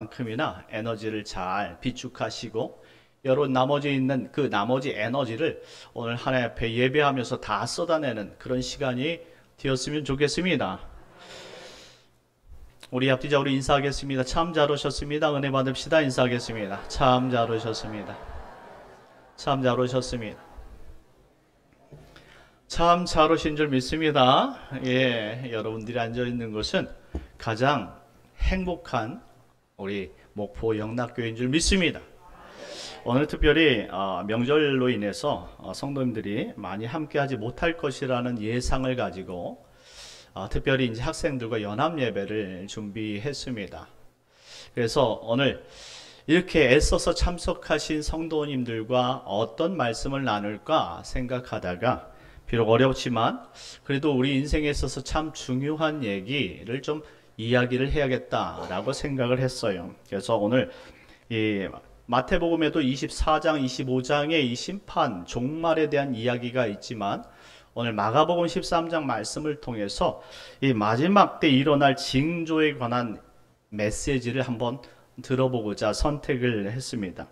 만큼이나 에너지를 잘 비축하시고 여러 나머지 있는 그 나머지 에너지를 오늘 하나님 앞에 예배하면서 다 쏟아내는 그런 시간이 되었으면 좋겠습니다. 우리 앞뒤자 우리 인사하겠습니다. 참 잘 오셨습니다. 은혜 받읍시다. 인사하겠습니다. 참 잘 오셨습니다. 참 잘 오셨습니다. 참 잘 오신 줄 믿습니다. 예, 여러분들이 앉아 있는 곳은 가장 행복한 우리 목포 영락교회인 줄 믿습니다. 오늘 특별히 명절로 인해서 성도님들이 많이 함께하지 못할 것이라는 예상을 가지고 특별히 이제 학생들과 연합 예배를 준비했습니다. 그래서 오늘 이렇게 애써서 참석하신 성도님들과 어떤 말씀을 나눌까 생각하다가 비록 어렵지만 그래도 우리 인생에 있어서 참 중요한 얘기를 좀 이야기를 해야겠다라고 생각을 했어요. 그래서 오늘 이 마태복음에도 24장, 25장의 이 심판, 종말에 대한 이야기가 있지만 오늘 마가복음 13장 말씀을 통해서 이 마지막 때 일어날 징조에 관한 메시지를 한번 들어보고자 선택을 했습니다.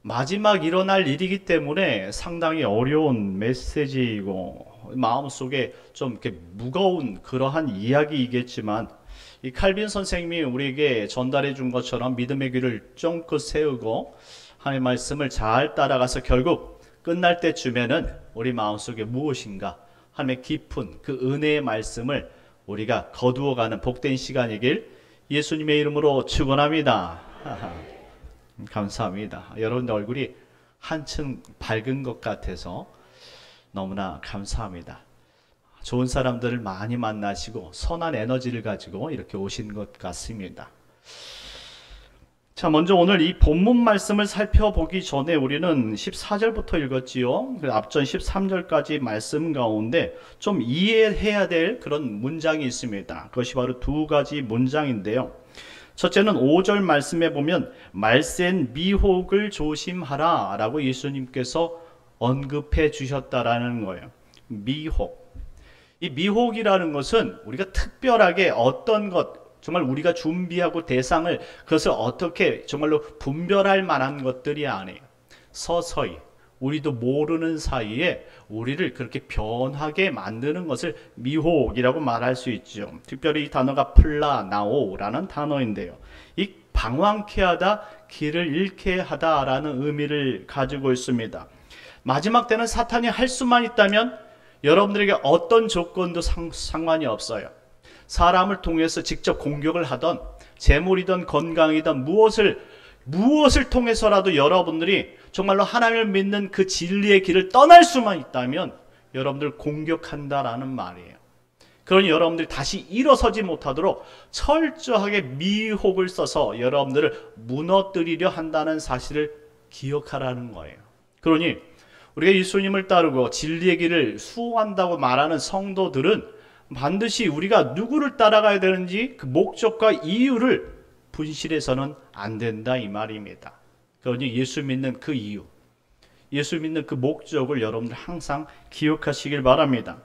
마지막 일어날 일이기 때문에 상당히 어려운 메시지이고 마음속에 좀 이렇게 무거운 그러한 이야기이겠지만 이 칼빈 선생님이 우리에게 전달해 준 것처럼 믿음의 귀를 쫑긋 세우고 하나님의 말씀을 잘 따라가서 결국 끝날 때쯤에는 우리 마음속에 무엇인가 하나님의 깊은 그 은혜의 말씀을 우리가 거두어가는 복된 시간이길 예수님의 이름으로 축원합니다. 감사합니다. 여러분들 얼굴이 한층 밝은 것 같아서 너무나 감사합니다. 좋은 사람들을 많이 만나시고 선한 에너지를 가지고 이렇게 오신 것 같습니다. 자, 먼저 오늘 이 본문 말씀을 살펴보기 전에 우리는 14절부터 읽었지요. 앞전 13절까지 말씀 가운데 좀 이해해야 될 그런 문장이 있습니다. 그것이 바로 두 가지 문장인데요. 첫째는 5절 말씀에 보면 말센 미혹을 조심하라 라고 예수님께서 언급해 주셨다라는 거예요. 미혹. 이 미혹이라는 것은 우리가 특별하게 어떤 것, 정말 우리가 준비하고 대상을 그것을 어떻게 정말로 분별할 만한 것들이 아니에요. 서서히 우리도 모르는 사이에 우리를 그렇게 변하게 만드는 것을 미혹이라고 말할 수 있죠. 특별히 이 단어가 플라나오라는 단어인데요. 이 방황케 하다, 길을 잃게 하다라는 의미를 가지고 있습니다. 마지막 때는 사탄이 할 수만 있다면 여러분들에게 어떤 조건도 상관이 없어요. 사람을 통해서 직접 공격을 하던 재물이든 건강이든 무엇을 통해서라도 여러분들이 정말로 하나님을 믿는 그 진리의 길을 떠날 수만 있다면 여러분들 공격한다라는 말이에요. 그러니 여러분들이 다시 일어서지 못하도록 철저하게 미혹을 써서 여러분들을 무너뜨리려 한다는 사실을 기억하라는 거예요. 그러니 우리가 예수님을 따르고 진리의 길을 수호한다고 말하는 성도들은 반드시 우리가 누구를 따라가야 되는지 그 목적과 이유를 분실해서는 안 된다 이 말입니다. 그러니 예수 믿는 그 이유, 예수 믿는 그 목적을 여러분들 항상 기억하시길 바랍니다.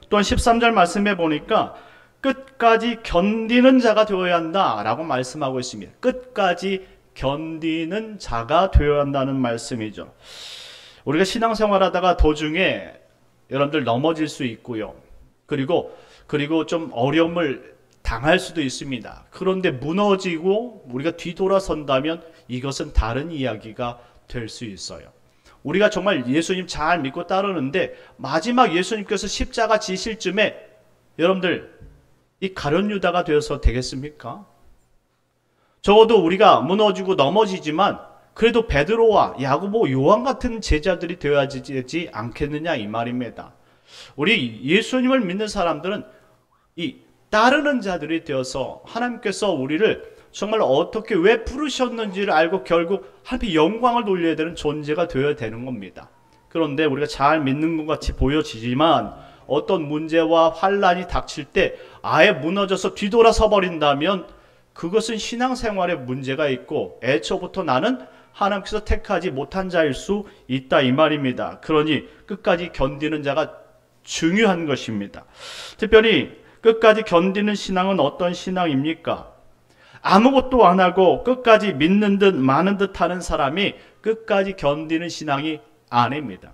또한 13절 말씀해 보니까 끝까지 견디는 자가 되어야 한다라고 말씀하고 있습니다. 끝까지 견디는 자가 되어야 한다는 말씀이죠. 우리가 신앙생활하다가 도중에 여러분들 넘어질 수 있고요. 그리고 좀 어려움을 당할 수도 있습니다. 그런데 무너지고 우리가 뒤돌아선다면 이것은 다른 이야기가 될 수 있어요. 우리가 정말 예수님 잘 믿고 따르는데 마지막 예수님께서 십자가 지실 쯤에 여러분들 이 가룟 유다가 되어서 되겠습니까? 적어도 우리가 무너지고 넘어지지만 그래도 베드로와 야고보, 요한 같은 제자들이 되어야 되지 않겠느냐 이 말입니다. 우리 예수님을 믿는 사람들은 이 따르는 자들이 되어서 하나님께서 우리를 정말 어떻게 왜 부르셨는지를 알고 결국 하나님의 영광을 돌려야 되는 존재가 되어야 되는 겁니다. 그런데 우리가 잘 믿는 것 같이 보여지지만 어떤 문제와 환란이 닥칠 때 아예 무너져서 뒤돌아서 버린다면 그것은 신앙생활에 문제가 있고 애초부터 나는 하나님께서 택하지 못한 자일 수 있다 이 말입니다. 그러니 끝까지 견디는 자가 중요한 것입니다. 특별히 끝까지 견디는 신앙은 어떤 신앙입니까? 아무것도 안 하고 끝까지 믿는 듯 마는 듯 하는 사람이 끝까지 견디는 신앙이 아닙니다.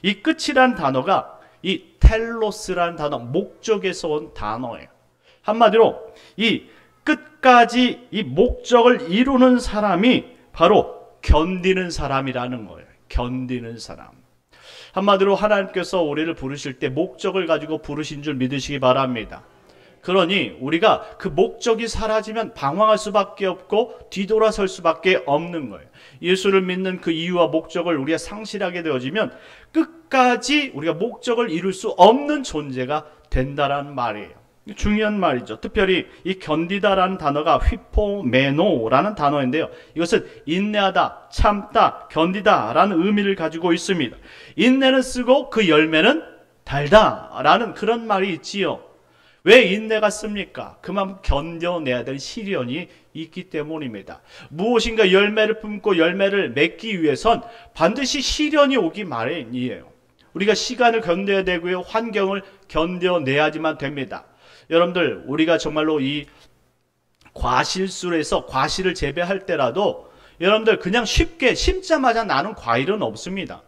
이 끝이란 단어가 이 텔로스라는 단어, 목적에서 온 단어예요. 한마디로 이 끝까지 이 목적을 이루는 사람이 바로 견디는 사람이라는 거예요. 견디는 사람. 한마디로 하나님께서 우리를 부르실 때 목적을 가지고 부르신 줄 믿으시기 바랍니다. 그러니 우리가 그 목적이 사라지면 방황할 수밖에 없고 뒤돌아설 수밖에 없는 거예요. 예수를 믿는 그 이유와 목적을 우리가 상실하게 되어지면 끝까지 우리가 목적을 이룰 수 없는 존재가 된다라는 말이에요. 중요한 말이죠. 특별히 이 견디다라는 단어가 휘포메노라는 단어인데요. 이것은 인내하다, 참다, 견디다라는 의미를 가지고 있습니다. 인내는 쓰고 그 열매는 달다라는 그런 말이 있지요. 왜 인내가 씁니까? 그만큼 견뎌내야 될 시련이 있기 때문입니다. 무엇인가 열매를 품고 열매를 맺기 위해선 반드시 시련이 오기 마련이에요. 우리가 시간을 견뎌야 되고요. 환경을 견뎌내야지만 됩니다. 여러분들, 우리가 정말로 이 과실술에서 과실을 재배할 때라도 여러분들 그냥 쉽게 심자마자 나는 과일은 없습니다.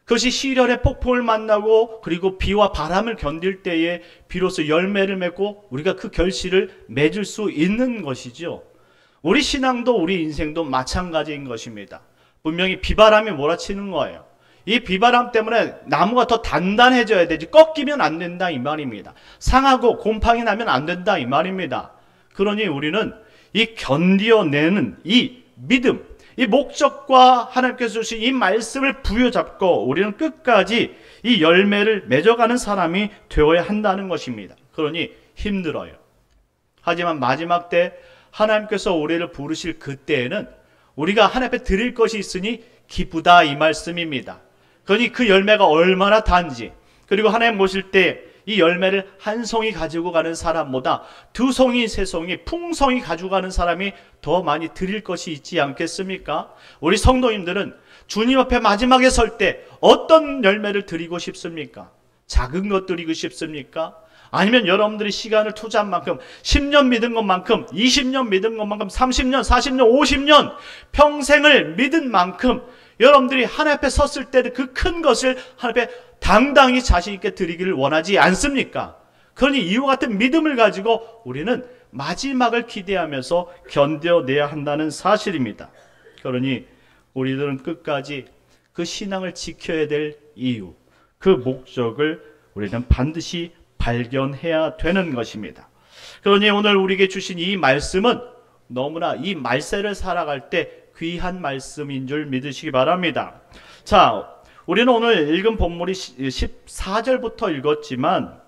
그것이 시련의 폭풍을 만나고 그리고 비와 바람을 견딜 때에 비로소 열매를 맺고 우리가 그 결실을 맺을 수 있는 것이죠. 우리 신앙도 우리 인생도 마찬가지인 것입니다. 분명히 비바람이 몰아치는 거예요. 이 비바람 때문에 나무가 더 단단해져야 되지 꺾이면 안 된다 이 말입니다. 상하고 곰팡이 나면 안 된다 이 말입니다. 그러니 우리는 이 견디어내는 이 믿음, 이 목적과 하나님께서 주신 이 말씀을 부여잡고 우리는 끝까지 이 열매를 맺어가는 사람이 되어야 한다는 것입니다. 그러니 힘들어요. 하지만 마지막 때 하나님께서 우리를 부르실 그때에는 우리가 하나님 앞에 드릴 것이 있으니 기쁘다 이 말씀입니다. 그러니 그 열매가 얼마나 단지, 그리고 하나님 모실 때 이 열매를 한 송이 가지고 가는 사람보다 두 송이, 세 송이, 풍성히 가지고 가는 사람이 더 많이 드릴 것이 있지 않겠습니까? 우리 성도님들은 주님 앞에 마지막에 설 때 어떤 열매를 드리고 싶습니까? 작은 것 드리고 싶습니까? 아니면 여러분들이 시간을 투자한 만큼 10년 믿은 것만큼 20년 믿은 것만큼 30년, 40년, 50년 평생을 믿은 만큼 여러분들이 하나님 앞에 섰을 때 그 큰 것을 하나님 앞에 당당히 자신 있게 드리기를 원하지 않습니까? 그러니 이와 같은 믿음을 가지고 우리는 마지막을 기대하면서 견뎌내야 한다는 사실입니다. 그러니 우리들은 끝까지 그 신앙을 지켜야 될 이유, 그 목적을 우리는 반드시 발견해야 되는 것입니다. 그러니 오늘 우리에게 주신 이 말씀은 너무나 이 말세를 살아갈 때 귀한 말씀인 줄 믿으시기 바랍니다. 자, 우리는 오늘 읽은 본문이 14절부터 읽었지만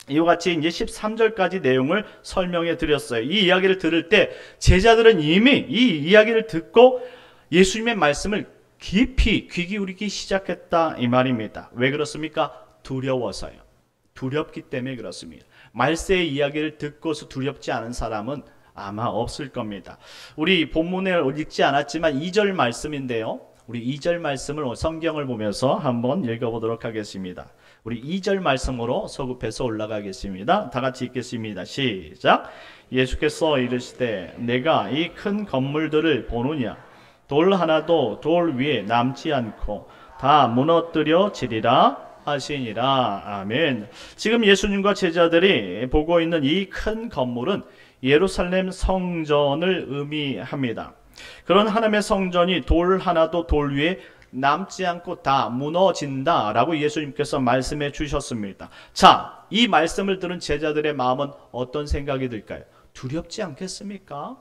이와 같이 이제 13절까지 내용을 설명해 드렸어요. 이 이야기를 들을 때 제자들은 이미 이 이야기를 듣고 예수님의 말씀을 깊이 귀 기울이기 시작했다 이 말입니다. 왜 그렇습니까? 두려워서요. 두렵기 때문에 그렇습니다. 말세의 이야기를 듣고서 두렵지 않은 사람은 아마 없을 겁니다. 우리 본문에 읽지 않았지만 2절 말씀인데요. 우리 2절 말씀을 성경을 보면서 한번 읽어보도록 하겠습니다. 우리 2절 말씀으로 서급해서 올라가겠습니다. 다 같이 읽겠습니다. 시작. 예수께서 이르시되 내가 이 큰 건물들을 보느냐 돌 하나도 돌 위에 남지 않고 다 무너뜨려지리라 하시니라. 아멘. 지금 예수님과 제자들이 보고 있는 이 큰 건물은 예루살렘 성전을 의미합니다. 그런 하나님의 성전이 돌 하나도 돌 위에 남지 않고 다 무너진다 라고 예수님께서 말씀해 주셨습니다. 자, 이 말씀을 들은 제자들의 마음은 어떤 생각이 들까요? 두렵지 않겠습니까?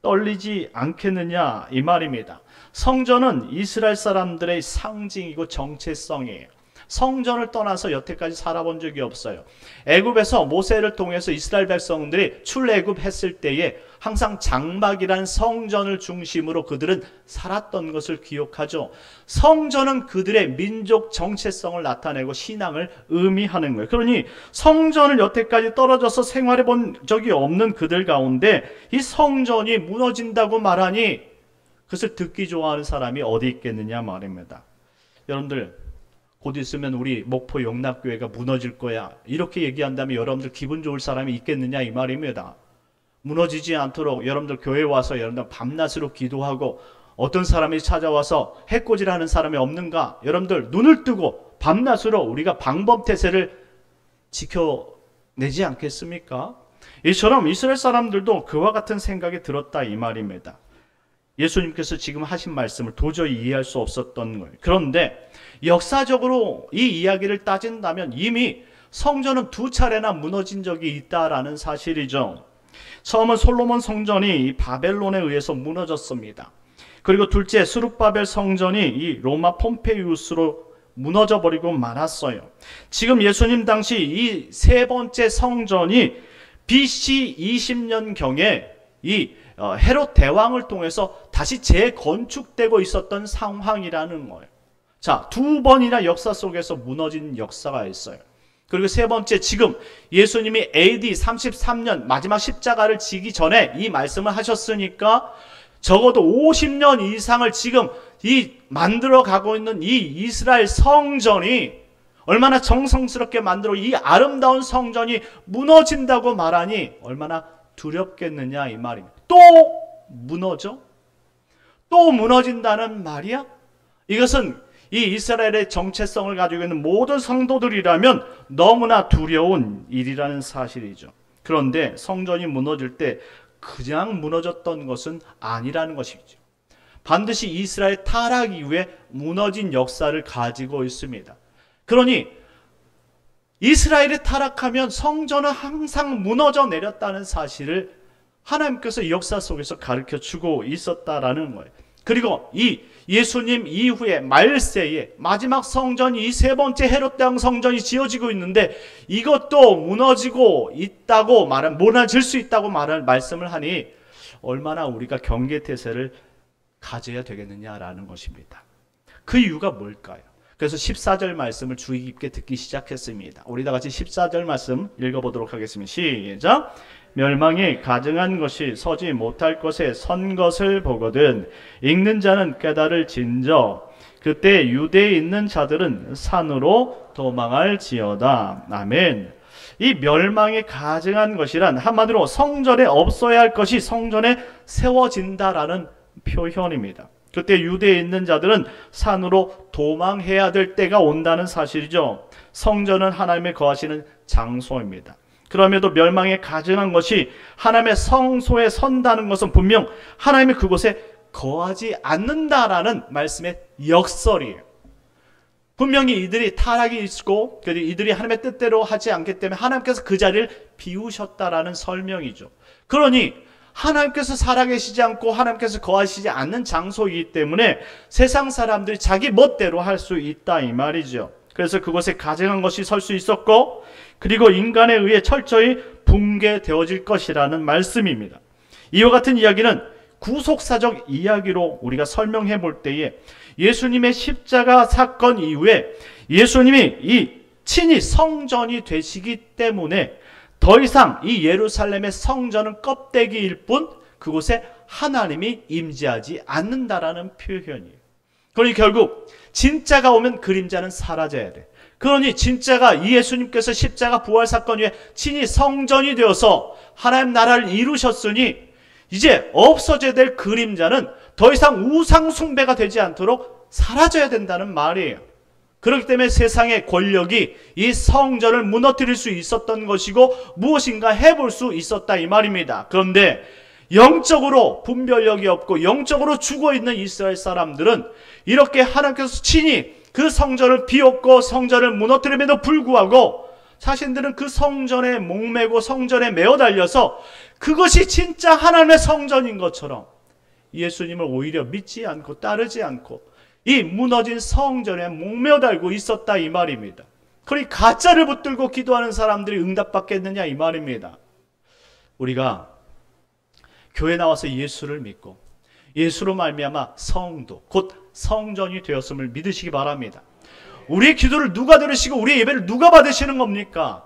떨리지 않겠느냐 이 말입니다. 성전은 이스라엘 사람들의 상징이고 정체성이에요. 성전을 떠나서 여태까지 살아본 적이 없어요. 애굽에서 모세를 통해서 이스라엘 백성들이 출애굽했을 때에 항상 장막이란 성전을 중심으로 그들은 살았던 것을 기억하죠. 성전은 그들의 민족 정체성을 나타내고 신앙을 의미하는 거예요. 그러니 성전을 여태까지 떨어져서 생활해 본 적이 없는 그들 가운데 이 성전이 무너진다고 말하니 그것을 듣기 좋아하는 사람이 어디 있겠느냐 말입니다. 여러분들, 곧 있으면 우리 목포 용납교회가 무너질 거야 이렇게 얘기한다면 여러분들 기분 좋을 사람이 있겠느냐 이 말입니다. 무너지지 않도록 여러분들 교회에 와서 여러분들 밤낮으로 기도하고 어떤 사람이 찾아와서 해코지를 하는 사람이 없는가? 여러분들 눈을 뜨고 밤낮으로 우리가 방법태세를 지켜내지 않겠습니까? 이처럼 이스라엘 사람들도 그와 같은 생각이 들었다 이 말입니다. 예수님께서 지금 하신 말씀을 도저히 이해할 수 없었던 거예요. 그런데 역사적으로 이 이야기를 따진다면 이미 성전은 2차례나 무너진 적이 있다라는 사실이죠. 처음은 솔로몬 성전이 바벨론에 의해서 무너졌습니다. 그리고 둘째 스룹바벨 성전이 이 로마 폼페이우스로 무너져 버리고 말았어요. 지금 예수님 당시 이 세 번째 성전이 BC 20년경에 이 헤롯 대왕을 통해서 다시 재건축되고 있었던 상황이라는 거예요. 자, 2번이나 역사 속에서 무너진 역사가 있어요. 그리고 세 번째, 지금 예수님이 AD 33년 마지막 십자가를 지기 전에 이 말씀을 하셨으니까 적어도 50년 이상을 지금 이 만들어 가고 있는 이 이스라엘 성전이 얼마나 정성스럽게 만들어 이 아름다운 성전이 무너진다고 말하니 얼마나 두렵겠느냐 이 말입니다. 또 무너져? 또 무너진다는 말이야? 이것은 이 이스라엘의 정체성을 가지고 있는 모든 성도들이라면 너무나 두려운 일이라는 사실이죠. 그런데 성전이 무너질 때 그냥 무너졌던 것은 아니라는 것이죠. 반드시 이스라엘 타락 이후에 무너진 역사를 가지고 있습니다. 그러니 이스라엘이 타락하면 성전은 항상 무너져 내렸다는 사실을 하나님께서 역사 속에서 가르쳐주고 있었다라는 거예요. 그리고 이 예수님 이후에 말세에 마지막 성전이 이 세 번째 헤롯 대왕 성전이 지어지고 있는데 이것도 무너지고 있다고 무너질 수 있다고 말씀을 하니 얼마나 우리가 경계태세를 가져야 되겠느냐라는 것입니다. 그 이유가 뭘까요? 그래서 14절 말씀을 주의 깊게 듣기 시작했습니다. 우리 다 같이 14절 말씀 읽어보도록 하겠습니다. 시작! 멸망이 가증한 것이 서지 못할 것에 선 것을 보거든 읽는 자는 깨달을진저 그때 유대에 있는 자들은 산으로 도망할지어다. 아멘. 이 멸망이 가증한 것이란 한마디로 성전에 없어야 할 것이 성전에 세워진다라는 표현입니다. 그때 유대에 있는 자들은 산으로 도망해야 될 때가 온다는 사실이죠. 성전은 하나님의 거하시는 장소입니다. 그럼에도 멸망에 가증한 것이 하나님의 성소에 선다는 것은 분명 하나님이 그곳에 거하지 않는다라는 말씀의 역설이에요. 분명히 이들이 타락이 있고 이들이 하나님의 뜻대로 하지 않기 때문에 하나님께서 그 자리를 비우셨다라는 설명이죠. 그러니 하나님께서 살아계시지 않고 하나님께서 거하시지 않는 장소이기 때문에 세상 사람들이 자기 멋대로 할 수 있다 이 말이죠. 그래서 그곳에 가증한 것이 설 수 있었고 그리고 인간에 의해 철저히 붕괴되어질 것이라는 말씀입니다. 이와 같은 이야기는 구속사적 이야기로 우리가 설명해 볼 때에 예수님의 십자가 사건 이후에 예수님이 친히 성전이 되시기 때문에 더 이상 이 예루살렘의 성전은 껍데기일 뿐 그곳에 하나님이 임재하지 않는다라는 표현이에요. 그러니 결국 진짜가 오면 그림자는 사라져야 돼. 그러니 진짜가 이 예수님께서 십자가 부활 사건 후에 친히 성전이 되어서 하나님 나라를 이루셨으니 이제 없어져야 될 그림자는 더 이상 우상 숭배가 되지 않도록 사라져야 된다는 말이에요. 그렇기 때문에 세상의 권력이 이 성전을 무너뜨릴 수 있었던 것이고 무엇인가 해볼 수 있었다 이 말입니다. 그런데 영적으로 분별력이 없고 영적으로 죽어있는 이스라엘 사람들은 이렇게 하나님께서 친히 그 성전을 비웠고 성전을 무너뜨림에도 불구하고 자신들은 그 성전에 목매고 성전에 매어 달려서 그것이 진짜 하나님의 성전인 것처럼 예수님을 오히려 믿지 않고 따르지 않고 이 무너진 성전에 목매어 달고 있었다 이 말입니다. 그러니 가짜를 붙들고 기도하는 사람들이 응답받겠느냐 이 말입니다. 우리가 교회 나와서 예수를 믿고 예수로 말미암아 성도 곧 성전이 되었음을 믿으시기 바랍니다. 우리의 기도를 누가 들으시고 우리의 예배를 누가 받으시는 겁니까?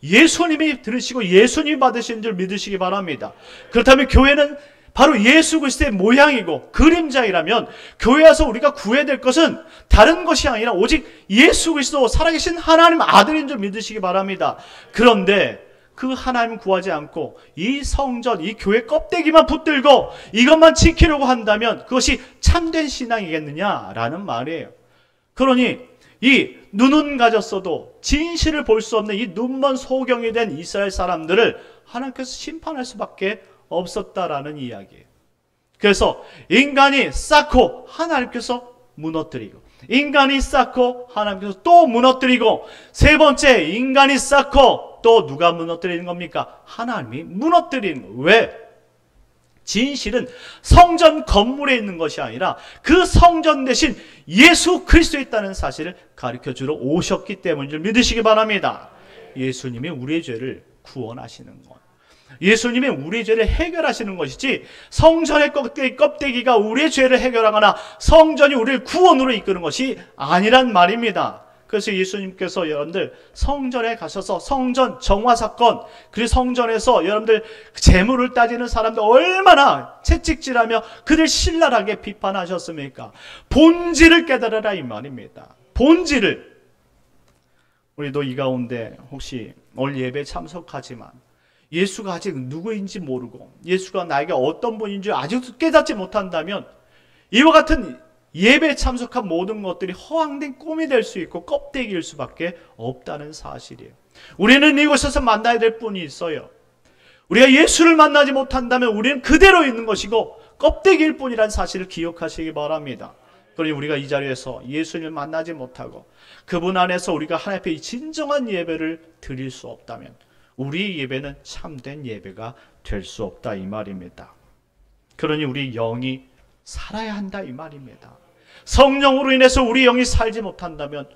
예수님이 들으시고 예수님이 받으시는 줄 믿으시기 바랍니다. 그렇다면 교회는 바로 예수 그리스도의 모양이고 그림자이라면 교회 와서 우리가 구해야 될 것은 다른 것이 아니라 오직 예수 그리스도 살아계신 하나님 아들인 줄 믿으시기 바랍니다. 그런데 그 하나님 구하지 않고 이 성전, 이 교회 껍데기만 붙들고 이것만 지키려고 한다면 그것이 참된 신앙이겠느냐라는 말이에요. 그러니 이 눈은 가졌어도 진실을 볼 수 없는 이 눈먼 소경이 된 이스라엘 사람들을 하나님께서 심판할 수밖에 없었다라는 이야기예요. 그래서 인간이 쌓고 하나님께서 무너뜨리고, 인간이 쌓고 하나님께서 또 무너뜨리고, 세 번째 인간이 쌓고 또 누가 무너뜨리는 겁니까? 하나님이 무너뜨리는 거예요. 왜? 진실은 성전 건물에 있는 것이 아니라 그 성전 대신 예수 그리스도에 있다는 사실을 가르쳐주러 오셨기 때문인 줄 믿으시기 바랍니다. 예수님이 우리의 죄를 구원하시는 것, 예수님이 우리의 죄를 해결하시는 것이지 성전의 껍데기가 우리의 죄를 해결하거나 성전이 우리를 구원으로 이끄는 것이 아니란 말입니다. 그래서 예수님께서 여러분들 성전에 가셔서 성전 정화사건, 그리고 성전에서 여러분들 재물을 따지는 사람들 얼마나 채찍질하며 그들 신랄하게 비판하셨습니까? 본질을 깨달으라 이 말입니다. 본질을. 우리도 이 가운데 혹시 오늘 예배에 참석하지만 예수가 아직 누구인지 모르고 예수가 나에게 어떤 분인지 아직도 깨닫지 못한다면 이와 같은 예배에 참석한 모든 것들이 허황된 꿈이 될 수 있고 껍데기일 수밖에 없다는 사실이에요. 우리는 이곳에서 만나야 될 분이 있어요. 우리가 예수를 만나지 못한다면 우리는 그대로 있는 것이고 껍데기일 뿐이라는 사실을 기억하시기 바랍니다. 그러니 우리가 이 자리에서 예수님을 만나지 못하고 그분 안에서 우리가 하나님 앞에 진정한 예배를 드릴 수 없다면 우리 예배는 참된 예배가 될 수 없다 이 말입니다. 그러니 우리 영이 살아야 한다 이 말입니다. 성령으로 인해서 우리 영이 살지 못한다면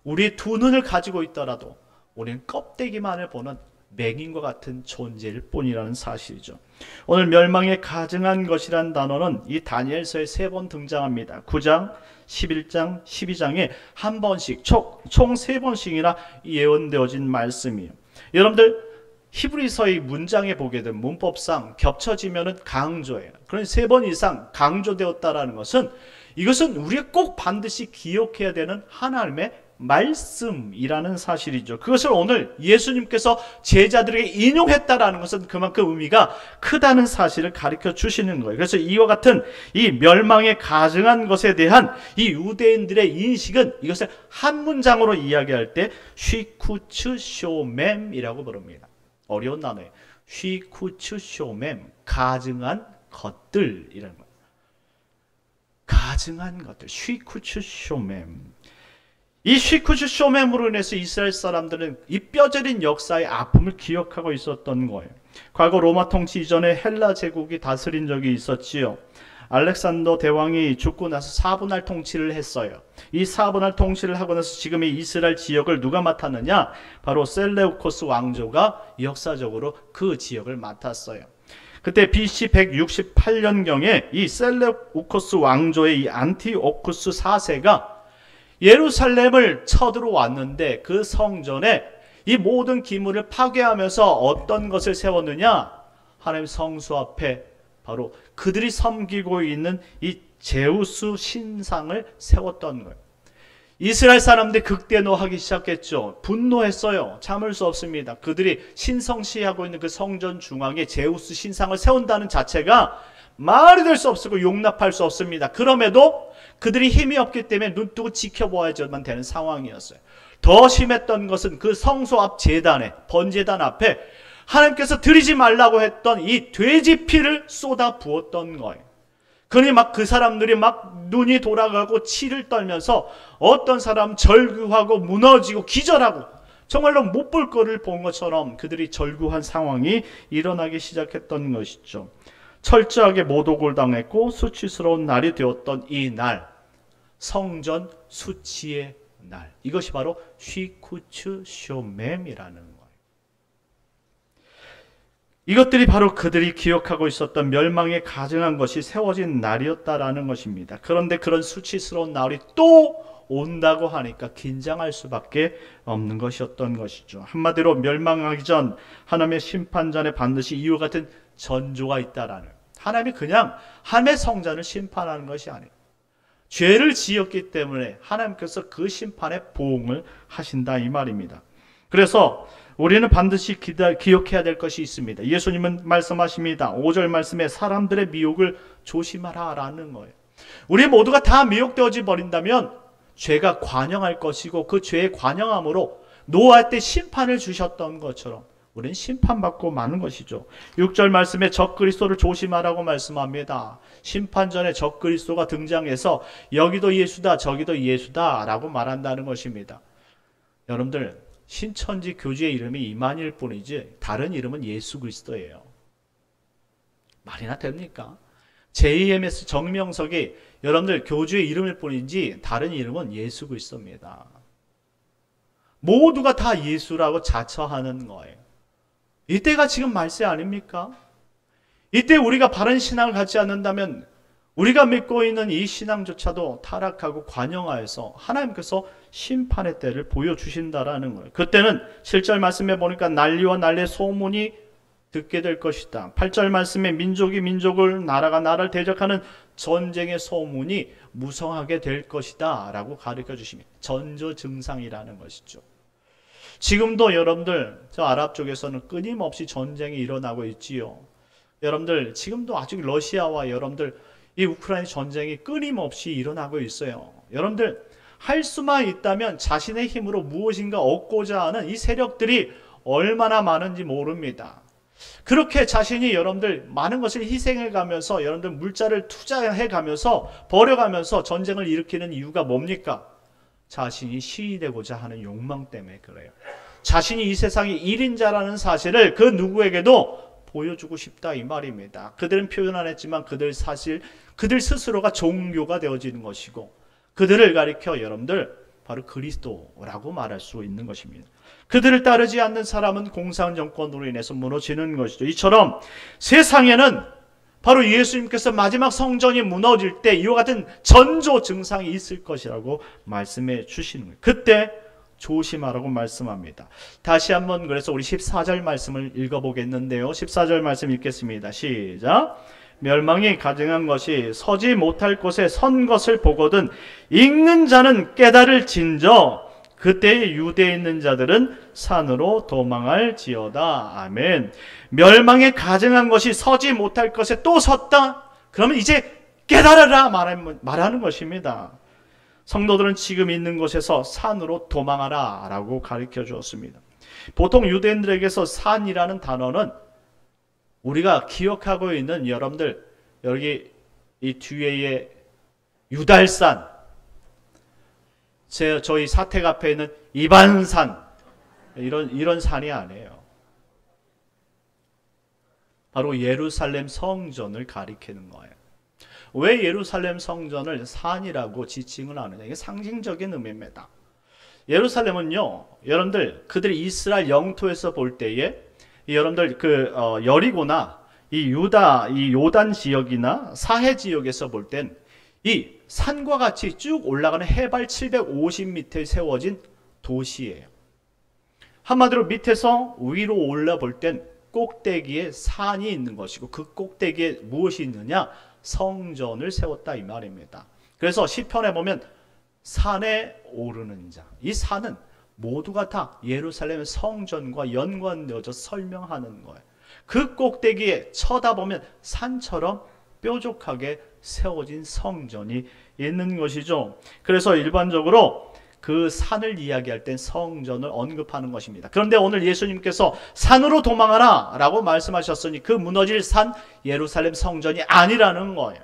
우리 두 눈을 가지고 있더라도 우리는 껍데기만을 보는 맹인과 같은 존재일 뿐이라는 사실이죠. 오늘 멸망에 가증한 것이란 단어는 이 다니엘서에 3번 등장합니다. 9장, 11장, 12장에 한 번씩 총 3번씩이나 예언되어진 말씀이에요. 여러분들 히브리서의 문장에 보게 되면 문법상 겹쳐지면은 강조예요. 그러니 3번 이상 강조되었다라는 것은 이것은 우리가 꼭 반드시 기억해야 되는 하나님의 말씀이라는 사실이죠. 그것을 오늘 예수님께서 제자들에게 인용했다라는 것은 그만큼 의미가 크다는 사실을 가르쳐 주시는 거예요. 그래서 이와 같은 이 멸망에 가증한 것에 대한 이 유대인들의 인식은 이것을 한 문장으로 이야기할 때 쉬쿠츠쇼mem이라고 부릅니다. 어려운 단어예요. 쉬쿠츠쇼mem, 가증한 것들이라는 거예요. 가증한 것들, 쉬쿠츠쇼mem. 이 쉬쿠츠쇼mem으로 인해서 이스라엘 사람들은 이 뼈저린 역사의 아픔을 기억하고 있었던 거예요. 과거 로마 통치 이전에 헬라 제국이 다스린 적이 있었지요. 알렉산더 대왕이 죽고 나서 4분할 통치를 했어요. 이 4분할 통치를 하고 나서 지금의 이스라엘 지역을 누가 맡았느냐? 바로 셀레우코스 왕조가 역사적으로 그 지역을 맡았어요. 그때 BC 168년경에 이 셀레우코스 왕조의 이 안티오쿠스 4세가 예루살렘을 쳐들어왔는데 그 성전에 이 모든 기물을 파괴하면서 어떤 것을 세웠느냐? 하나님 성수 앞에 바로 그들이 섬기고 있는 이 제우스 신상을 세웠던 거예요. 이스라엘 사람들이 극대노하기 시작했죠. 분노했어요. 참을 수 없습니다. 그들이 신성시하고 있는 그 성전 중앙에 제우스 신상을 세운다는 자체가 말이 될 수 없고 용납할 수 없습니다. 그럼에도 그들이 힘이 없기 때문에 눈 뜨고 지켜보아야만 되는 상황이었어요. 더 심했던 것은 그 성소 앞 제단에, 번제단 앞에 하나님께서 드리지 말라고 했던 이 돼지 피를 쏟아 부었던 거예요. 그러니 막 그 사람들이 막 눈이 돌아가고 치를 떨면서 어떤 사람 절규하고 무너지고 기절하고 정말로 못 볼 거를 본 것처럼 그들이 절규한 상황이 일어나기 시작했던 것이죠. 철저하게 모독을 당했고 수치스러운 날이 되었던 이 날, 성전 수치의 날, 이것이 바로 쉬쿠츠쇼mem이라는 거예요. 이것들이 바로 그들이 기억하고 있었던 멸망에 가증한 것이 세워진 날이었다라는 것입니다. 그런데 그런 수치스러운 날이 또 온다고 하니까 긴장할 수밖에 없는 것이었던 것이죠. 한마디로 멸망하기 전 하나님의 심판전에 반드시 이와 같은 전조가 있다라는, 하나님이 그냥 하나님의 성전을 심판하는 것이 아니에요. 죄를 지었기 때문에 하나님께서 그 심판에 보응을 하신다 이 말입니다. 그래서 우리는 반드시 기억해야 될 것이 있습니다. 예수님은 말씀하십니다. 5절 말씀에 사람들의 미혹을 조심하라 라는 거예요. 우리 모두가 다 미혹되어져 버린다면 죄가 관영할 것이고 그 죄의 관영함으로 노아 때 심판을 주셨던 것처럼 우리는 심판받고 마는 것이죠. 6절 말씀에 적그리스도를 조심하라고 말씀합니다. 심판 전에 적그리스도가 등장해서 여기도 예수다 저기도 예수다 라고 말한다는 것입니다. 여러분들 신천지 교주의 이름이 이만일 뿐이지 다른 이름은 예수 그리스도예요. 말이나 됩니까? JMS 정명석이 여러분들 교주의 이름일 뿐이지 다른 이름은 예수 그리스도입니다. 모두가 다 예수라고 자처하는 거예요. 이때가 지금 말세 아닙니까? 이때 우리가 바른 신앙을 갖지 않는다면 우리가 믿고 있는 이 신앙조차도 타락하고 관영하여서 하나님께서 심판의 때를 보여주신다라는 거예요. 그때는 7절 말씀에 보니까 난리와 난리의 소문이 듣게 될 것이다. 8절 말씀에 민족이 민족을 나라가 나라를 대적하는 전쟁의 소문이 무성하게 될 것이다 라고 가르쳐 주십니다. 전조증상이라는 것이죠. 지금도 여러분들 저 아랍 쪽에서는 끊임없이 전쟁이 일어나고 있지요. 여러분들 지금도 아직 러시아와 여러분들 이 우크라이나 전쟁이 끊임없이 일어나고 있어요. 여러분들 할 수만 있다면 자신의 힘으로 무엇인가 얻고자 하는 이 세력들이 얼마나 많은지 모릅니다. 그렇게 자신이 여러분들 많은 것을 희생해 가면서 여러분들 물자를 투자해 가면서 버려가면서 전쟁을 일으키는 이유가 뭡니까? 자신이 시위되고자 하는 욕망 때문에 그래요. 자신이 이 세상의 1인자라는 사실을 그 누구에게도 보여주고 싶다 이 말입니다. 그들은 표현 안 했지만 그들 스스로가 종교가 되어지는 것이고 그들을 가리켜 여러분들 바로 그리스도라고 말할 수 있는 것입니다. 그들을 따르지 않는 사람은 공산정권으로 인해서 무너지는 것이죠. 이처럼 세상에는 바로 예수님께서 마지막 성전이 무너질 때 이와 같은 전조 증상이 있을 것이라고 말씀해 주시는 거예요. 그때 조심하라고 말씀합니다. 다시 한번 그래서 우리 14절 말씀을 읽어보겠는데요. 14절 말씀 읽겠습니다. 시작. 멸망이 가증한 것이 서지 못할 곳에 선 것을 보거든 읽는 자는 깨달을진저 그때 유대에 있는 자들은 산으로 도망할지어다. 아멘. 멸망에 가증한 것이 서지 못할 것에 또 섰다? 그러면 이제 깨달아라 말하는 것입니다. 성도들은 지금 있는 곳에서 산으로 도망하라 라고 가르쳐 주었습니다. 보통 유대인들에게서 산이라는 단어는 우리가 기억하고 있는 여러분들 여기 이 뒤에 유달산 저희 사택 앞에 있는 이반산 이런 산이 아니에요. 바로 예루살렘 성전을 가리키는 거예요. 왜 예루살렘 성전을 산이라고 지칭을 하느냐? 이게 상징적인 의미입니다. 예루살렘은요, 여러분들 그들이 이스라엘 영토에서 볼 때에 여러분들 여리고나 이 유다 이 요단 지역이나 사해 지역에서 볼 땐 이 산과 같이 쭉 올라가는 해발 750m에 세워진 도시예요. 한마디로 밑에서 위로 올라 볼 땐 꼭대기에 산이 있는 것이고 그 꼭대기에 무엇이 있느냐? 성전을 세웠다 이 말입니다. 그래서 시편에 보면 산에 오르는 자, 이 산은 모두가 다 예루살렘 성전과 연관되어져 설명하는 거예요. 그 꼭대기에 쳐다보면 산처럼 뾰족하게 세워진 성전이 있는 것이죠. 그래서 일반적으로 그 산을 이야기할 땐 성전을 언급하는 것입니다. 그런데 오늘 예수님께서 산으로 도망하라 라고 말씀하셨으니 그 무너질 산 예루살렘 성전이 아니라는 거예요.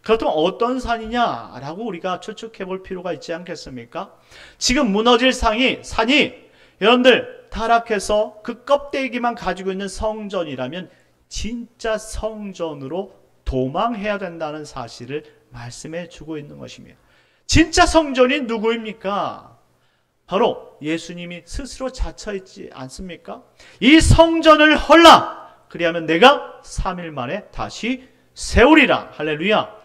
그렇다면 어떤 산이냐 라고 우리가 추측해 볼 필요가 있지 않겠습니까? 지금 무너질 산이 여러분들 타락해서 그 껍데기만 가지고 있는 성전이라면 진짜 성전으로 도망해야 된다는 사실을 말씀해 주고 있는 것입니다. 진짜 성전이 누구입니까? 바로 예수님이 스스로 자처했지 않습니까? 이 성전을 헐라! 그리하면 내가 3일 만에 다시 세우리라. 할렐루야.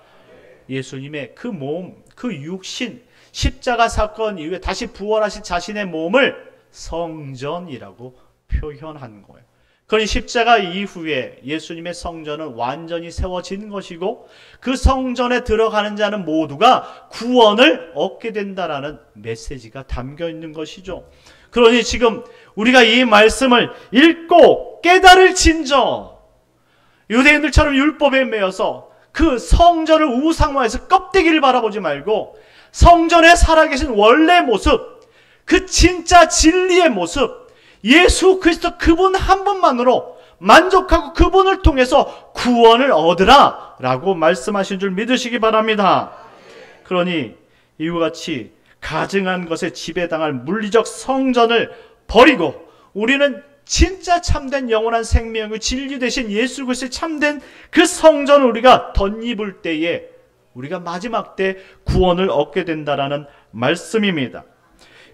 예수님의 그 몸, 그 육신, 십자가 사건 이후에 다시 부활하신 자신의 몸을 성전이라고 표현한 거예요. 그러니 십자가 이후에 예수님의 성전은 완전히 세워진 것이고 그 성전에 들어가는 자는 모두가 구원을 얻게 된다라는 메시지가 담겨 있는 것이죠. 그러니 지금 우리가 이 말씀을 읽고 깨달을진저 유대인들처럼 율법에 매여서 그 성전을 우상화해서 껍데기를 바라보지 말고 성전에 살아계신 원래 모습, 그 진짜 진리의 모습, 예수 그리스도 그분 한 분만으로 만족하고 그분을 통해서 구원을 얻으라 라고 말씀하신 줄 믿으시기 바랍니다. 그러니 이와 같이 가증한 것에 지배당할 물리적 성전을 버리고 우리는 진짜 참된 영원한 생명의 진리 되신 예수 그리스도의 참된 그 성전을 우리가 덧입을 때에 우리가 마지막 때 구원을 얻게 된다라는 말씀입니다.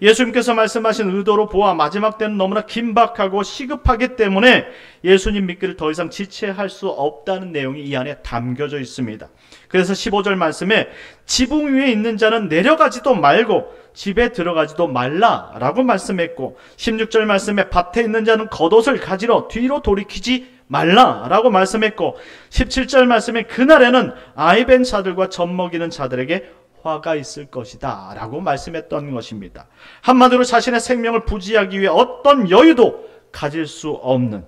예수님께서 말씀하신 의도로 보아 마지막 때는 너무나 긴박하고 시급하기 때문에 예수님 믿기를 더 이상 지체할 수 없다는 내용이 이 안에 담겨져 있습니다. 그래서 15절 말씀에 지붕 위에 있는 자는 내려가지도 말고 집에 들어가지도 말라라고 말씀했고 16절 말씀에 밭에 있는 자는 겉옷을 가지러 뒤로 돌이키지 말라라고 말씀했고 17절 말씀에 그날에는 아이벤 자들과 젖먹이는 자들에게 화가 있을 것이다 라고 말씀했던 것입니다. 한마디로 자신의 생명을 부지하기 위해 어떤 여유도 가질 수 없는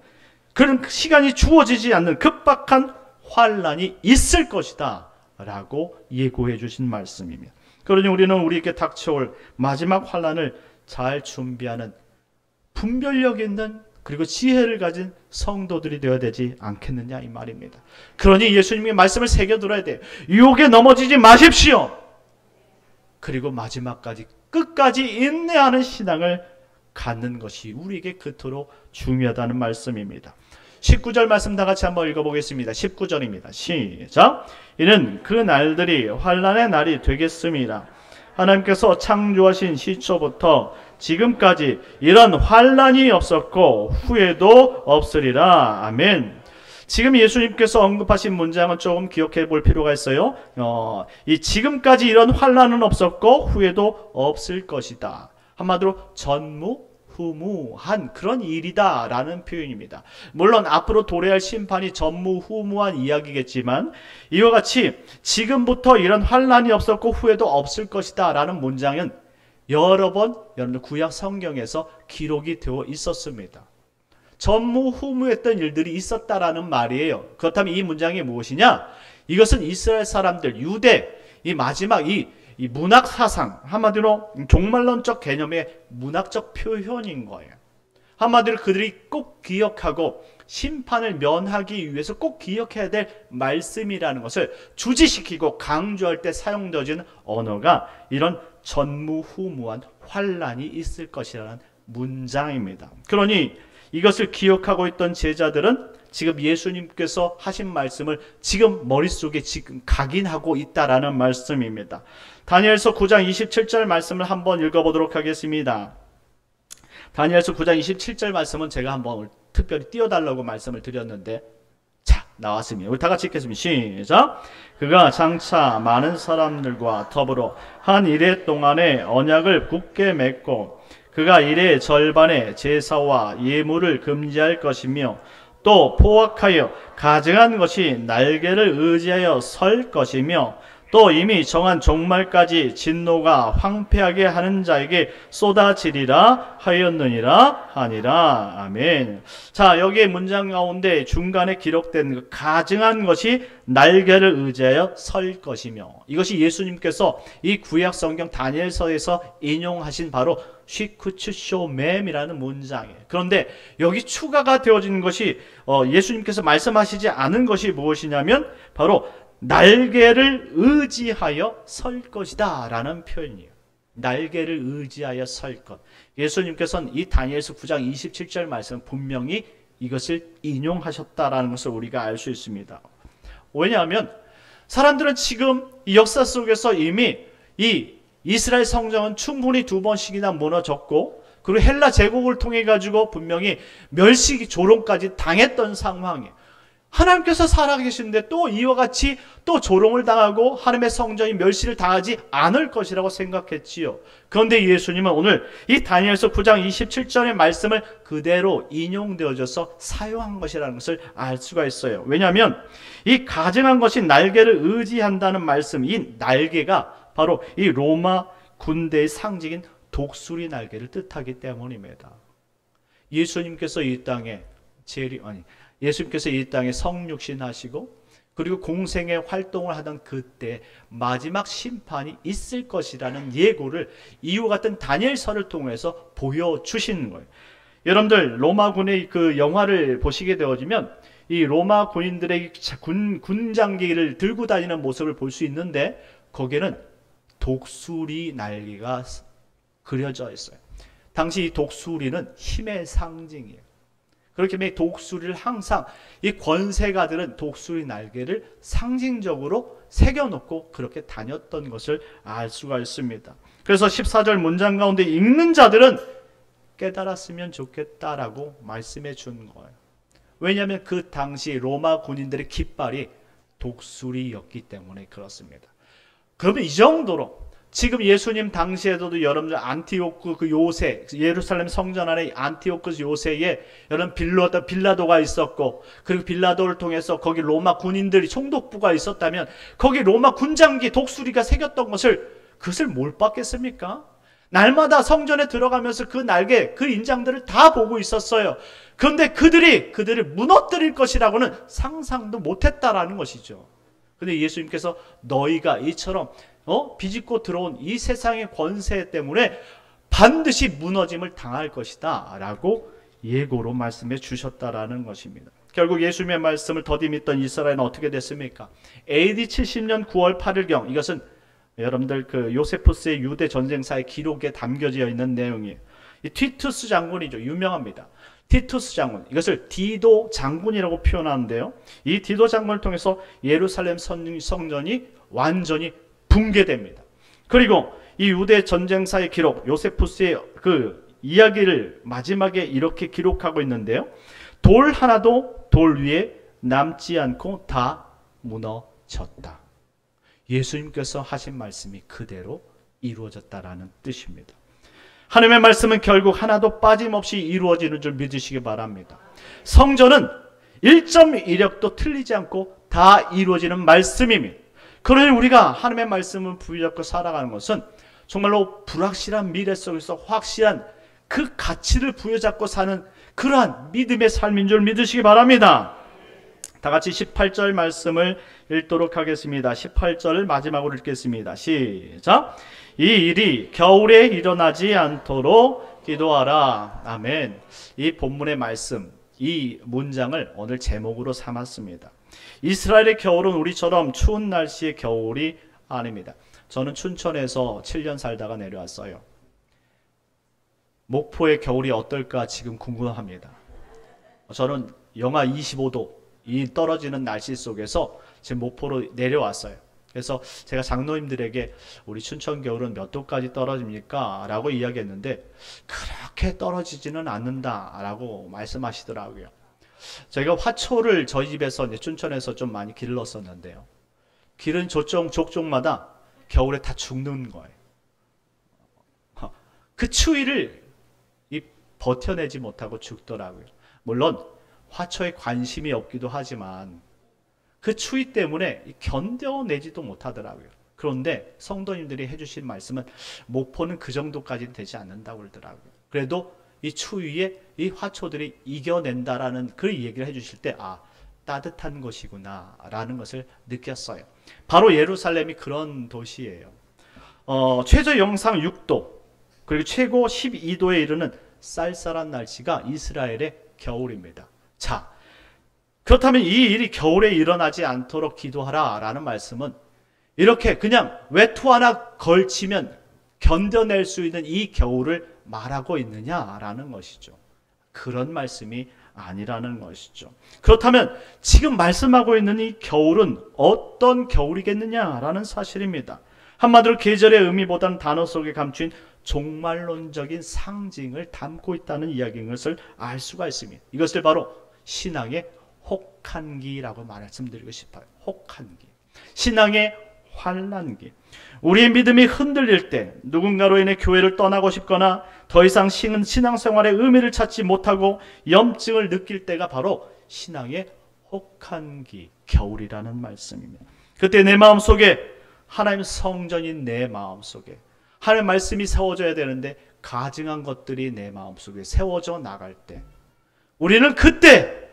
그런 시간이 주어지지 않는 급박한 환란이 있을 것이다 라고 예고해 주신 말씀입니다. 그러니 우리는 우리에게 닥쳐올 마지막 환란을 잘 준비하는 분별력 있는 그리고 지혜를 가진 성도들이 되어야 되지 않겠느냐 이 말입니다. 그러니 예수님의 말씀을 새겨들어야 돼요. 유혹에 넘어지지 마십시오. 그리고 마지막까지 끝까지 인내하는 신앙을 갖는 것이 우리에게 그토록 중요하다는 말씀입니다. 19절 말씀 다 같이 한번 읽어보겠습니다. 19절입니다. 시작. 이는 그 날들이 환난의 날이 되겠습니다. 하나님께서 창조하신 시초부터 지금까지 이런 환난이 없었고 후에도 없으리라. 아멘. 지금 예수님께서 언급하신 문장은 조금 기억해 볼 필요가 있어요. 이 지금까지 이런 환난은 없었고 후에도 없을 것이다. 한마디로 전무후무한 그런 일이다 라는 표현입니다. 물론 앞으로 도래할 심판이 전무후무한 이야기겠지만 이와 같이 지금부터 이런 환난이 없었고 후에도 없을 것이다 라는 문장은 여러 번 여러분들 구약 성경에서 기록이 되어 있었습니다. 전무후무했던 일들이 있었다라는 말이에요. 그렇다면 이 문장이 무엇이냐? 이것은 이스라엘 사람들, 유대, 이 마지막 이 문학 사상, 한마디로 종말론적 개념의 문학적 표현인 거예요. 한마디로 그들이 꼭 기억하고 심판을 면하기 위해서 꼭 기억해야 될 말씀이라는 것을 주지시키고 강조할 때 사용되어지는 언어가 이런 전무후무한 환란이 있을 것이라는 문장입니다. 그러니 이것을 기억하고 있던 제자들은 지금 예수님께서 하신 말씀을 지금 머릿속에 지금 각인하고 있다라는 말씀입니다. 다니엘서 9장 27절 말씀을 한번 읽어보도록 하겠습니다. 다니엘서 9장 27절 말씀은 제가 한번 특별히 띄워달라고 말씀을 드렸는데 자 나왔습니다. 우리 다 같이 읽겠습니다. 시작. 그가 장차 많은 사람들과 더불어 한 이래 동안에 언약을 굳게 맺고 그가 일의 절반의 제사와 예물을 금지할 것이며 또 포악하여 가증한 것이 날개를 의지하여 설 것이며 또 이미 정한 종말까지 진노가 황폐하게 하는 자에게 쏟아지리라 하였느니라 하니라. 아멘. 자, 여기에 문장 가운데 중간에 기록된 그 가증한 것이 날개를 의지하여 설 것이며 이것이 예수님께서 이 구약 성경 다니엘서에서 인용하신 바로 쉬쿠츠쇼mem이라는 문장이에요. 그런데 여기 추가가 되어진 것이 예수님께서 말씀하시지 않은 것이 무엇이냐면 바로 날개를 의지하여 설 것이다 라는 표현이에요. 날개를 의지하여 설 것. 예수님께서는 이 다니엘서 9장 27절 말씀 분명히 이것을 인용하셨다라는 것을 우리가 알 수 있습니다. 왜냐하면 사람들은 지금 이 역사 속에서 이미 이 이스라엘 성전은 충분히 2번씩이나 무너졌고 그리고 헬라 제국을 통해 가지고 분명히 멸시 조롱까지 당했던 상황이에요. 하나님께서 살아계신데 또 이와 같이 또 조롱을 당하고 하나님의 성전이 멸시를 당하지 않을 것이라고 생각했지요. 그런데 예수님은 오늘 이 다니엘서 9장 27절의 말씀을 그대로 인용되어져서 사용한 것이라는 것을 알 수가 있어요. 왜냐하면 이 가증한 것이 날개를 의지한다는 말씀, 이 날개가 바로 이 로마 군대의 상징인 독수리 날개를 뜻하기 때문입니다. 예수님께서 이 땅에 예수님께서 이 땅에 성육신 하시고 그리고 공생의 활동을 하던 그때 마지막 심판이 있을 것이라는 예고를 이와 같은 다니엘서를 통해서 보여주시는 거예요. 여러분들 로마군의 그 영화를 보시게 되어지면 이 로마 군인들의 군장기를 들고 다니는 모습을 볼 수 있는데 거기에는 독수리 날개가 그려져 있어요. 당시 이 독수리는 힘의 상징이에요. 그렇기 때문에 독수리를 항상 이 권세가들은 독수리 날개를 상징적으로 새겨놓고 그렇게 다녔던 것을 알 수가 있습니다. 그래서 14절 문장 가운데 읽는 자들은 깨달았으면 좋겠다라고 말씀해 준 거예요. 왜냐하면 그 당시 로마 군인들의 깃발이 독수리였기 때문에 그렇습니다. 그러면 이 정도로 지금 예수님 당시에도 여러분들 안티오크 그 요새, 예루살렘 성전 안에 안티오크 요새에 여러분 빌라도가 있었고, 그리고 빌라도를 통해서 거기 로마 군인들이 총독부가 있었다면 거기 로마 군장기 독수리가 새겼던 그것을 뭘 봤겠습니까? 날마다 성전에 들어가면서 그 날개, 그 인장들을 다 보고 있었어요. 그런데 그들을 무너뜨릴 것이라고는 상상도 못했다라는 것이죠. 근데 예수님께서 너희가 이처럼 비집고 들어온 이 세상의 권세 때문에 반드시 무너짐을 당할 것이다 라고 예고로 말씀해 주셨다라는 것입니다. 결국 예수님의 말씀을 더디 믿던 이스라엘은 어떻게 됐습니까? AD 70년 9월 8일경, 이것은 여러분들 그 요세푸스의 유대 전쟁사의 기록에 담겨져 있는 내용이에요. 이 티투스 장군이죠. 유명합니다. 티투스 장군, 이것을 디도 장군이라고 표현하는데요. 이 디도 장군을 통해서 예루살렘 성전이 완전히 붕괴됩니다. 그리고 이 유대 전쟁사의 기록, 요세푸스의 그 이야기를 마지막에 이렇게 기록하고 있는데요. 돌 하나도 돌 위에 남지 않고 다 무너졌다. 예수님께서 하신 말씀이 그대로 이루어졌다라는 뜻입니다. 하나님의 말씀은 결국 하나도 빠짐없이 이루어지는 줄 믿으시기 바랍니다. 성전은 1.1획도 틀리지 않고 다 이루어지는 말씀입니다. 그러니 우리가 하나님의 말씀을 부여잡고 살아가는 것은 정말로 불확실한 미래 속에서 확실한 그 가치를 부여잡고 사는 그러한 믿음의 삶인 줄 믿으시기 바랍니다. 다 같이 18절 말씀을 읽도록 하겠습니다. 18절을 마지막으로 읽겠습니다. 시작. 이 일이 겨울에 일어나지 않도록 기도하라. 아멘. 이 본문의 말씀, 이 문장을 오늘 제목으로 삼았습니다. 이스라엘의 겨울은 우리처럼 추운 날씨의 겨울이 아닙니다. 저는 춘천에서 7년 살다가 내려왔어요. 목포의 겨울이 어떨까 지금 궁금합니다. 저는 영하 25도 이 떨어지는 날씨 속에서 지금 목포로 내려왔어요. 그래서 제가 장로님들에게 우리 춘천 겨울은 몇 도까지 떨어집니까? 라고 이야기했는데 그렇게 떨어지지는 않는다 라고 말씀하시더라고요. 제가 화초를 저희 집에서 이제 춘천에서 좀 많이 길렀었는데요. 기른 족종마다 겨울에 다 죽는 거예요. 그 추위를 버텨내지 못하고 죽더라고요. 물론 화초에 관심이 없기도 하지만 그 추위 때문에 견뎌내지도 못하더라고요. 그런데 성도님들이 해주신 말씀은 목포는 그 정도까지는 되지 않는다고 그러더라고요. 그래도 이 추위에 이 화초들이 이겨낸다라는 그 얘기를 해주실 때 따뜻한 것이구나 라는 것을 느꼈어요. 바로 예루살렘이 그런 도시예요. 최저 영상 6도 그리고 최고 12도에 이르는 쌀쌀한 날씨가 이스라엘의 겨울입니다. 자, 그렇다면 이 일이 겨울에 일어나지 않도록 기도하라 라는 말씀은 이렇게 그냥 외투 하나 걸치면 견뎌낼 수 있는 이 겨울을 말하고 있느냐라는 것이죠. 그런 말씀이 아니라는 것이죠. 그렇다면 지금 말씀하고 있는 이 겨울은 어떤 겨울이겠느냐라는 사실입니다. 한마디로 계절의 의미보다는 단어 속에 감춘 종말론적인 상징을 담고 있다는 이야기인 것을 알 수가 있습니다. 이것을 바로 신앙의 혹한기라고 말씀드리고 싶어요. 혹한기. 신앙의 환난기. 우리의 믿음이 흔들릴 때, 누군가로 인해 교회를 떠나고 싶거나 더 이상 신앙생활의 의미를 찾지 못하고 염증을 느낄 때가 바로 신앙의 혹한기, 겨울이라는 말씀입니다. 그때 내 마음속에 하나님 성전인 내 마음속에 하나님 말씀이 세워져야 되는데 가증한 것들이 내 마음속에 세워져 나갈 때, 우리는 그때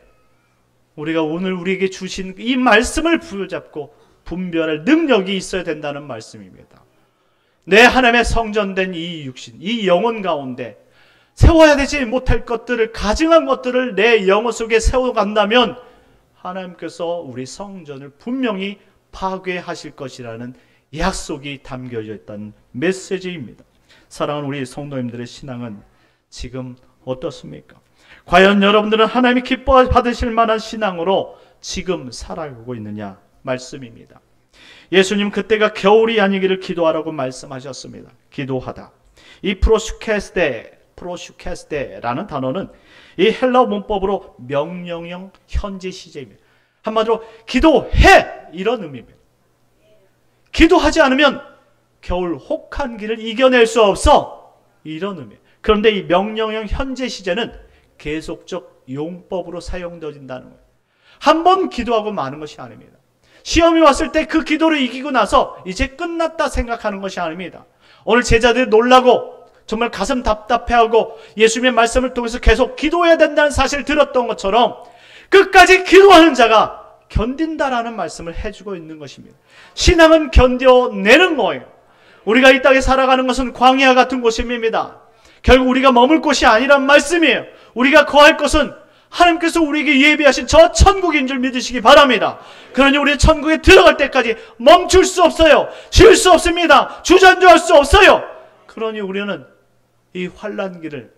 우리가 오늘 우리에게 주신 이 말씀을 부여잡고 분별할 능력이 있어야 된다는 말씀입니다. 내 하나님의 성전된 이 육신, 이 영혼 가운데 세워야 되지 못할 것들을, 가증한 것들을 내 영혼 속에 세워간다면 하나님께서 우리 성전을 분명히 파괴하실 것이라는 약속이 담겨져 있다는 메시지입니다. 사랑하는 우리 성도님들의 신앙은 지금 어떻습니까? 과연 여러분들은 하나님이 기뻐 받으실 만한 신앙으로 지금 살아가고 있느냐 말씀입니다. 예수님 그때가 겨울이 아니기를 기도하라고 말씀하셨습니다. 기도하다. 이 프로슈케스테라는 단어는 이 헬라어 문법으로 명령형 현재 시제입니다. 한마디로 기도해! 이런 의미입니다. 기도하지 않으면 겨울 혹한기를 이겨낼 수 없어. 이런 의미예요. 그런데 이 명령형 현재 시제는 계속적 용법으로 사용되어진다는 거예요. 한 번 기도하고 마는 것이 아닙니다. 시험이 왔을 때 그 기도를 이기고 나서 이제 끝났다 생각하는 것이 아닙니다. 오늘 제자들이 놀라고 정말 가슴 답답해하고 예수님의 말씀을 통해서 계속 기도해야 된다는 사실을 들었던 것처럼 끝까지 기도하는 자가 견딘다라는 말씀을 해주고 있는 것입니다. 신앙은 견뎌내는 거예요. 우리가 이 땅에 살아가는 것은 광야 같은 곳입니다. 결국 우리가 머물 곳이 아니란 말씀이에요. 우리가 거할 것은 하나님께서 우리에게 예비하신 저 천국인 줄 믿으시기 바랍니다. 그러니 우리 천국에 들어갈 때까지 멈출 수 없어요. 쉴 수 없습니다. 주저앉을 수 없어요. 그러니 우리는 이 환난기를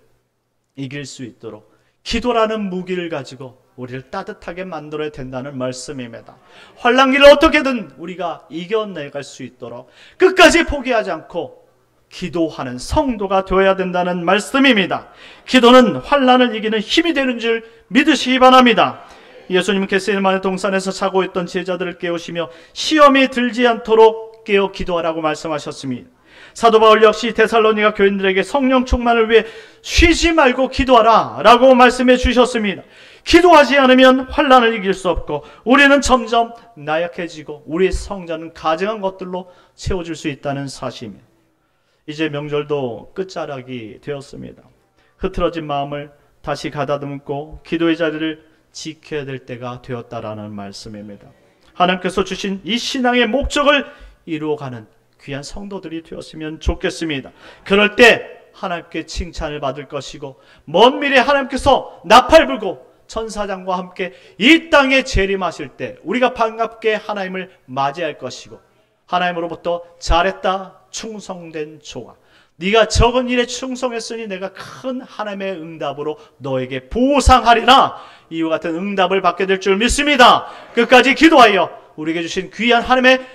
이길 수 있도록 기도라는 무기를 가지고 우리를 따뜻하게 만들어야 된다는 말씀입니다. 환난기를 어떻게든 우리가 이겨내갈 수 있도록 끝까지 포기하지 않고 기도하는 성도가 되어야 된다는 말씀입니다. 기도는 환난을 이기는 힘이 되는 줄 믿으시기 바랍니다. 예수님은 겟세마네 동산에서 자고 있던 제자들을 깨우시며 시험이 들지 않도록 깨어 기도하라고 말씀하셨습니다. 사도 바울 역시 데살로니가 교인들에게 성령 충만을 위해 쉬지 말고 기도하라 라고 말씀해 주셨습니다. 기도하지 않으면 환난을 이길 수 없고 우리는 점점 나약해지고 우리의 성전은 가증한 것들로 채워질 수 있다는 사실입니다. 이제 명절도 끝자락이 되었습니다. 흐트러진 마음을 다시 가다듬고 기도의 자리를 지켜야 될 때가 되었다라는 말씀입니다. 하나님께서 주신 이 신앙의 목적을 이루어가는 귀한 성도들이 되었으면 좋겠습니다. 그럴 때 하나님께 칭찬을 받을 것이고 먼 미래에 하나님께서 나팔 불고 천사장과 함께 이 땅에 재림하실 때 우리가 반갑게 하나님을 맞이할 것이고 하나님으로부터 잘했다 충성된 종아 네가 적은 일에 충성했으니 내가 큰 하나님의 응답으로 너에게 보상하리라 이와 같은 응답을 받게 될 줄 믿습니다. 끝까지 기도하여 우리에게 주신 귀한 하나님의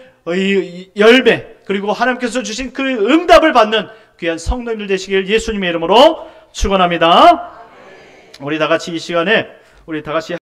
열매 그리고 하나님께서 주신 그 응답을 받는 귀한 성도님들 되시길 예수님의 이름으로 축원합니다. 우리 다 같이 이 시간에 우리 다 같이